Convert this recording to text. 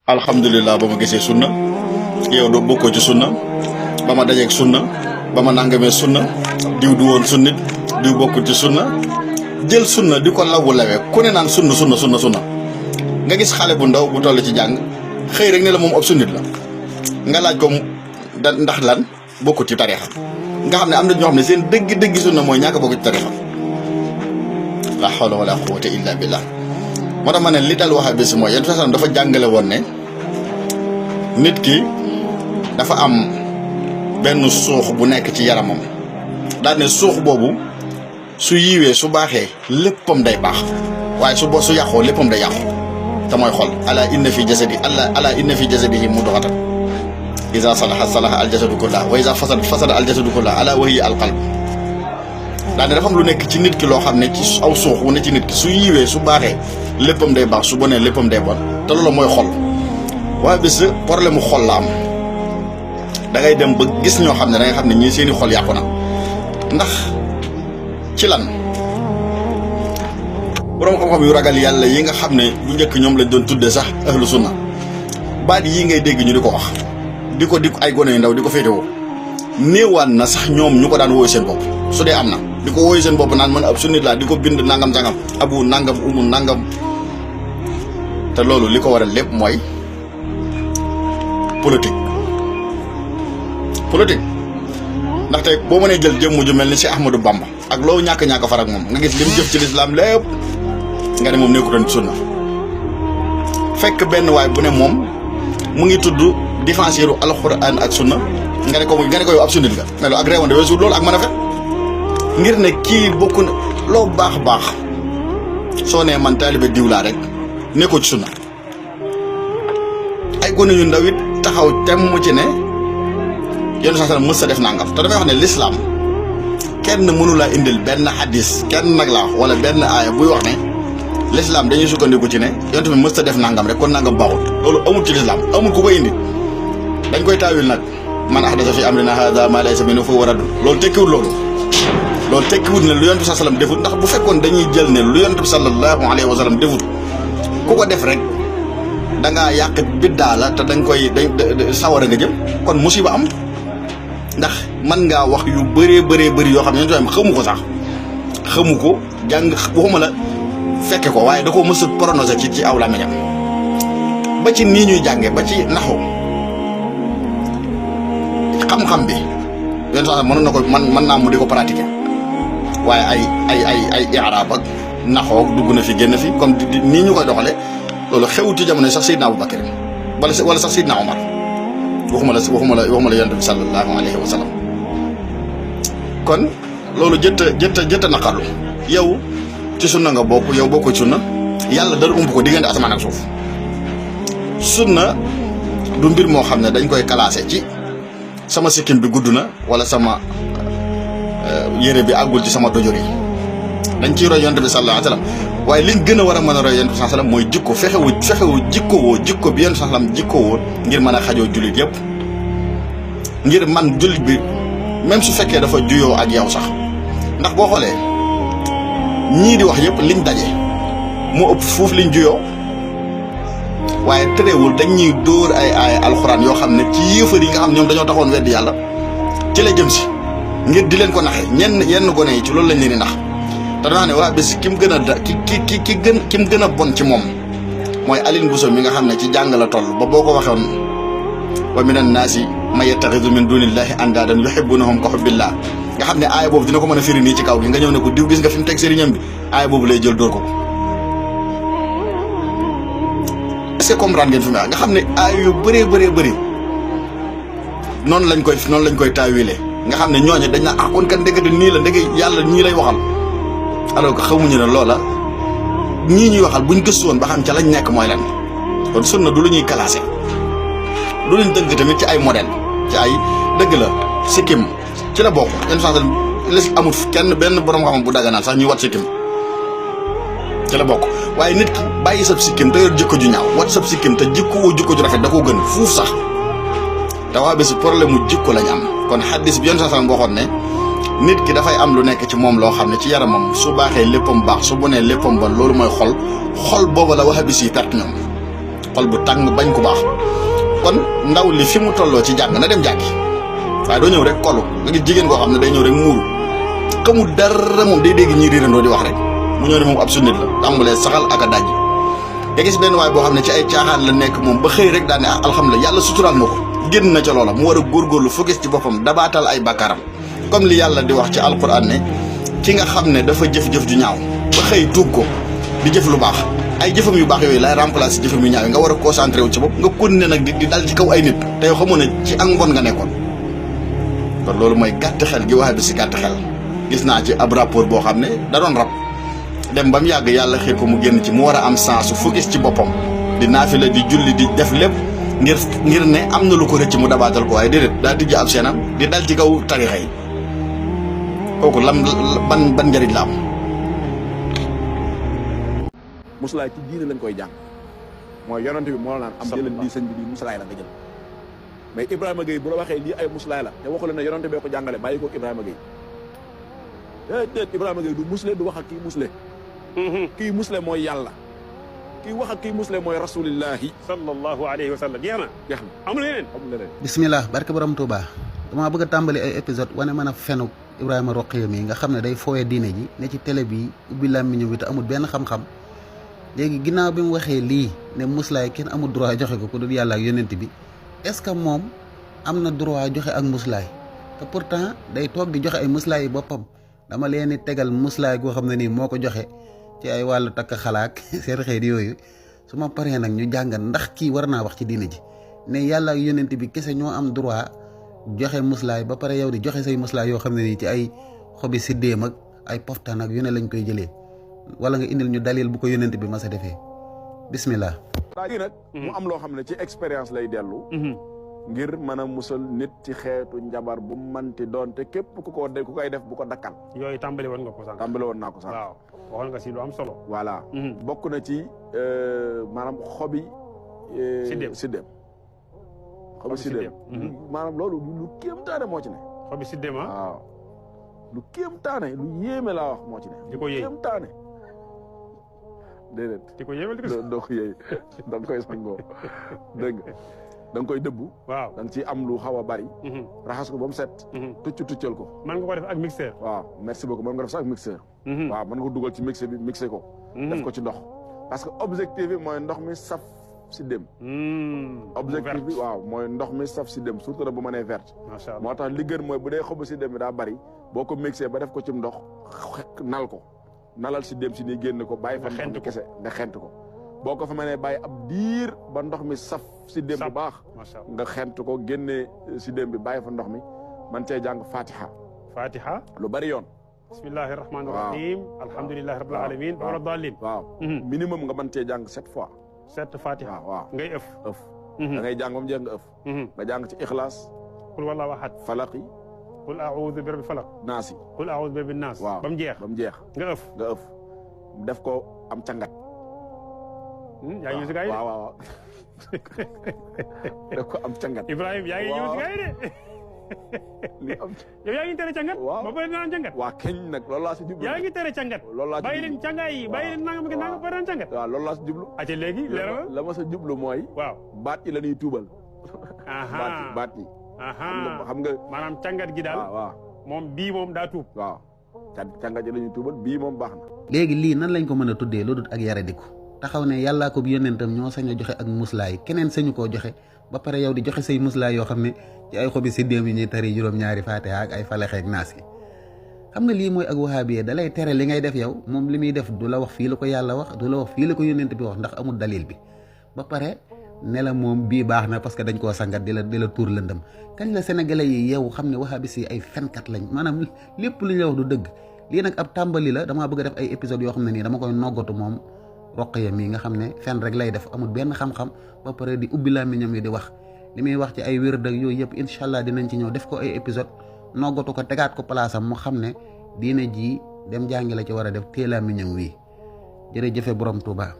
alhamdulilah ba ma gisee sunna yow doo bokkoo ci sunna ba ma dajeeg sunna ba ma nangamee sunna diw du woon sunnit diw bokkul ci sunna jël sunna di ko lawu lawee ku ne naan sunna nga gis xale bu ndaw bu toll ci jàng xëy rek ne la moom ab sunnit la nga laaj ko ndax lan bokkut ci tarixa nga xam ne am na ñoo xam ne seen dëgg sunna mooy ñàkk bokk ci tarixa la hawla wala quwwata illa billah moo tax ma ne li dal waxa bés mooy yenn façon dafa jàngale woon ne nit ki dafa am benn suux bu nekk ci yaramam daal ne suux boobu su yiwee su baaxee léppam day baax waaye su yàqoo léppam day yàqu te mooy xol ala inna fi jasadihi mudghatan iza salaha salaha al jasadu kullah wa iza fasada al jasadu kullah ala wa hiya al qalb daane dafa am lu nekk ci nit ki loo xam ne ci aw suux wu ne ci nit ki su yiwee su baaxee léppam day baax su bonee léppam day bon te loolu mooy xol waaye bis problème mu xol la am da ngay dem ba gis ñoo xam ne da nga xam ne ñii seeni xol yàqu na ndax ci lan borom xam-xam yu ragal yàlla yi nga xam ne bu njëkk ñoom lañ doon tuddee sax ahlu sunna baat yii ngay dégg ñu di ko wax di ko ay gone yu ndaw di ko féetewoo néewaan na sax ñoom ñu ko daan wooyu seen bopp su dee am na di ko wooyu seen bopp naan man ab sunnit laa di ko bind nangam sangam abu nangam umu nangam te loolu li ko waral lépp mooy politique ndaxte boo mënee jël jëmm ju mel ni si Ahmadou Bamba ak loo ñàkk farak moom nga gis lim jëf ci lislaam lépp nga ne moom nekkutoon sunna fekk benn waay bu ne moom mu ngi tudd défenseur alxuraan ak sunna nga ne ko yow ab sunnit nga mais loolu ak réewante weesu loolu ak mën a fet ngir ne kii bokku na loo baax soo nee man taalibe diw laa rek nekkoo ci sunna ay gone yu ndaw it taxaw temm ci ne yenn saa mës sa def nangam te dafay wax ne lislaam kenn mënu laa indil benn hadis kenn nag laa wala benn aaya buy wax ne lislaam dañuy sukkandiku ci ne yonent bi mës sa def nangam rek kon nangam baaxul loolu amul ci lislaam amul ku koy indi dañ koy taawil nag man ahdasa fi amrina hada ma laysa minhu fa huwa radd loolu tekkiwul ne lu yonent bi sallam defut ndax bu fekkoon dañuy jël ne lu yonent bi sallallahu alayhi wa sallam defut ku ko def rek da ngaa yàq biddaa la te dañ koy sawara nga jëm kon musiba am ndax mën ngaa wax yu bëree yoo xam ne ñoo xamu ko sax xamu ko jàng waxuma la fekke ko waaye da koo mës a prononcé ci aw làmmiñam ba ci nii ñuy jànge ba ci naxu xam-xam bi yenn saa mënoon na ko mën naa mu di ko pratiquer waaye ay i'raab ak naxoog dugg na fi génn fi comme nii ñu koy doxale loolu xewut ci jamono sax Seydina Abou Bakar wala sax Seydina Omar waxuma la yonent bi sallallahu alayhi wa sallam kon loolu jëtta naqarlu yow ci sunna nga bokk yow bokkoo ci sunna yàlla dara umb ko diggante asamaan ak suuf sunna du mbir moo xam ne dañ koy classé ci sama sikkim bi gudd na wala sama yére bi àggul ci sama dojor yi dañ ciy roy yonent bi sallallahu alayhi wa sallam waaye liñ gën a war a mën a roy yonent bi sallallahu alayhi wa sallam mooy jikko fexewu jikko bi yonent bi sallallahu alayhi wa sallam jikkowoo ngir mën a xajoo jullit yëpp ngir man jullit bi même su fekkee dafa juyoo ak yow sax ndax boo xoolee ñii di wax yëpp liñ daje moo ëpp fuuf liñ juyoo waaye terewul dañuy dóor ay alxuraan yoo xam ne ci yéefar yi nga xam ñoom dañoo taxoon weddi yàlla ci la jëm si ngir di leen ko naxee yenn gone yi ci loolu lañ leen di nax te danaa ne waa bés ki mu gën a bon ci moom mooy Aline Bousso mi nga xam ne ci jàng la toll ba boo ko waxoon wa minan naasi man yattaxidu min dunillahi andaadan yuhibbunahum ka hubbillah nga xam ne aaya boobu dina ko mën a firi nii ci kaw gi nga ñëw ne ko diw gis nga fi mu teg sëriñam bi aaya boobu lay jël dóor ko est-ce que comprendre ngeen fi mu nga xam ne aaya yu bëree noonu lañ koy taawilee nga xam ne ñooñu dañ naa kon kan ndekete nii la ndeke yàlla ñii lay waxal alors que xamuñu ne loola ñii ñuy waxal buñ gëstu woon ba xam ca lañ nekk mooy lan kon sunna du lu ñuy classé du luñ dëgg tamit ci ay modèle ci ay dëgg la sikkim ci la bokk yenn sens les amul kenn benn borom xam bu daganal sax ñuy wat sikkim ci la bokk waaye nit ki bàyyi sab sikkim te yor jikko ju ñaaw wat sab sikkim te jikko ju rafet da koo gën fuuf sax te waa bés problème mu jikko lañ am kon xaddis bi yenn sens boo xoon ne nit ki dafay am lu nekk ci moom loo xam ne ci yaramam su baaxee léppam baax su bonee léppam bon loolu mooy xol booba la wahabis yi perte ñoom xol bu tàng bañ ku baax kon ndaw li fi mu tolloo ci jàng na dem jàngi waaye doo ñëw rek kolu nga gis jigéen koo xam ne day ñëw rek muuru xamul dara moom day dégg ñi riirandoo di wax rek mu ñëw ne moom ab sunnit la tàmbalee saxal ak a dajji nga gis benn waay boo xam ne ci ay caaxaan la nekk moom ba xëy rek daal ne alhamdulilah yàlla suturaal na ko génn na ca loola mu war a góorgóorlu fu gis ci boppam dabaatal ay bàkkaaram comme li yàlla di wax ci alquran ne ki nga xam ne dafa jëf-jëf ju ñaaw ba xëy tuub ko di jëf lu baax ay jëfam yu baax yooyu lay remplacer jëfam yu ñaaw yi nga war a concentré wu ci bopp nga continuer nag di dal ci kaw ay nit te yow xamoo ne ci ak mbon nga nekkoon kon loolu mooy gàtt xel gi waxe bi si gàtt xel gis naa ci ab rapport boo xam ne da doon rab dem ba mu yàgg yàlla xiir ko mu génn ci mu war a am sens fu gis ci boppam di naafila di julli di def lépp ngir ne am na lu ko rëcc mu dabaatal ko waaye déedéet daa tijji ab seenam di dal ci kaw tarixa yi kooku ban njëriñ la am. muslaay ci diine lañ koy jàng mooy yonante bi moo la naan am jëlal lii sëñ bi lii muslaay la nga jël mais Ibrahima Gueye bu la waxee lii ay muslaay la te waxu la ne yonante bee ko jàngale bàyyi ko Ibrahima Gueye déet Ibrahima Gueye du musle du wax ak kii musle kii musle mooy yàlla kii wax ak kii musle mooy rasulillahi sallallahu alayhi wa sallam jeex na amul leneen bismillah barke borom Touba damaa bëgg a tàmbali ay épisode wane mën a fenu Ibrahima Roqaya mi nga xam ne day fooye diine ji ne ci télé bi ubbi làmmiñu bi te amul benn xam-xam léegi ginnaaw bi mu waxee lii ne muslaay kenn amul droit joxe ko ku dul yàlla ak yonent bi est-ce que moom am na droit joxe ak muslaay te pourtant day toog di joxe ay muslaay yi boppam dama leen di tegal muslaay goo xam ne nii moo ko joxe ci ay wàllu takk xalaak seen xeet yooyu su ma paree nag ñu jàngat ndax kii war naa wax ci diine ji ne yàlla ak yonent bi kese ñoo am droit joxe muslaay ba pare yow di joxe say muslaay yoo xam ne nii ci ay xobi siddéem ak ay poftaan ak yu ne lañ koy jëlee wala nga indil ñu dalil bu ko yonent bi mas a defee bismillah. daa nag mu am loo xam ne ci expérience lay dellu ngir mën a musal nit ci xeetu njabar bu manti doon te képp ku koy def bu ko dakkal yooyu tàmbali woon nga ko sànq tàmbali woon naa ko sànq waaw waxoon nga si lu am solo voilà bokk na ci maanaam xobi siddéem xobi siddéem maanaam loolu lu kéemtaane moo ci ne xobi siddéem waaw lu kéemtaane lu yéeme laa wax moo ci ne di ko yéey kéemtaane déedéet di ko yéemal doo ko yéey da nga koy sangoo dégg da nga koy dëbbu waaw da nga ciy am lu xaw a bari raxas ko ba mu set tuccal ko mën nga ko def ak mixeur waaw merci beaucoup mën nga def sax ak mixeur waaw mën nga ko dugal ci mixeur bi mixé ko def ko ci ndox parce que objectif bi mooy ndox mi saf si dem objectif bi waaw mooy ndox mi saf si dem surtout bu mënee verte moo tax li gën mooy bu dee xobu si dem bi daa bari boo ko mixé ba def ko ci ndox nal ko nalal si dem si nii génn ko bàyyi fa ndox mi kese nga xent ko boo ko fa mënee bàyyi ab diir ba ndox mi saf si dem bu baax nga xent ko génnee si dem bi bàyyi fa ndox mi man cee jàng fatiha lu bari yoon bismillahi rahmaani rahim alhamdulillahi rabbil alamin wala dalin waaw minimum nga mën cee jàng 7 fois 7 fatiha waaw ngay ëf da ngay jàng ba mu jeex nga ëf nga jàng ci ixlaas qul wallahu ahad falaqi qul a'udhu bi rabbil falaq naasi qul a'udhu bi rabbin naas waaw ba mu jeex nga ëf def ko am cangat yaa ngi ñëw si gars yi de waaw def ko am cangat Ibrahima yaa ngi ñëw si gars yi de yow yaa ngi tere cangat ba pare naan cangat waa keñ nag loolu laa si jublu yaa ngi tere cangat bàyyi leen cangaay yi bàyyi leen nangam gi nangam ba naan cangat waaw loolu laa si jublu aca léegi leeral la ma sa jublu mooy waaw baat yi la ñuy tuubal baat yi xam nga maanaam cangat gi daal waaw moom bii moom daa tuub waaw cangat yi la ñuy tuubal bii moom baax na léegi lii nan lañ ko mën a tuddee lu dul ak yaradiku taxaw ne yàllaa ko yónnentam ñoo sañ a joxe ak muslaay keneen sañu koo joxe ba pare yow di joxe say muslaay yoo xam ne ci ay xobi siddéem yi ñuy tari juróom-ñaari faatiha ak ay falaxeek naas yi xam nga lii mooy ak wahabiye da lay tere li ngay def yow moom li muy def du la wax fii la ko yàlla wax du la wax fii la ko yónnent bi wax ndax amul dalil bi ba pare ne la moom bii baax na parce que dañ koo sangat di la tuur lëndëm kañ la sénégalais yi yow xam ne wahabis yi ay fenkat lañ maanaam lépp lu ñu la wax du dëgg lii nag ab tàmbali la damaa bëgg a def ay épisodes yoo xam ne nii dama koy noggatu moom Roqaya mii nga xam ne fen rek lay def amul benn xam-xam ba pare di ubbi làmmiñam yi di wax li muy wax ci ay wér dag yooyu yëpp incha allah dinañ ci ñëw def ko ay épisode noggatu ko tegaat ko palaasam mu xam ne diine ji dem jàngi la ci war a def téye làmmiñam wii jërëjëfe borom Touba.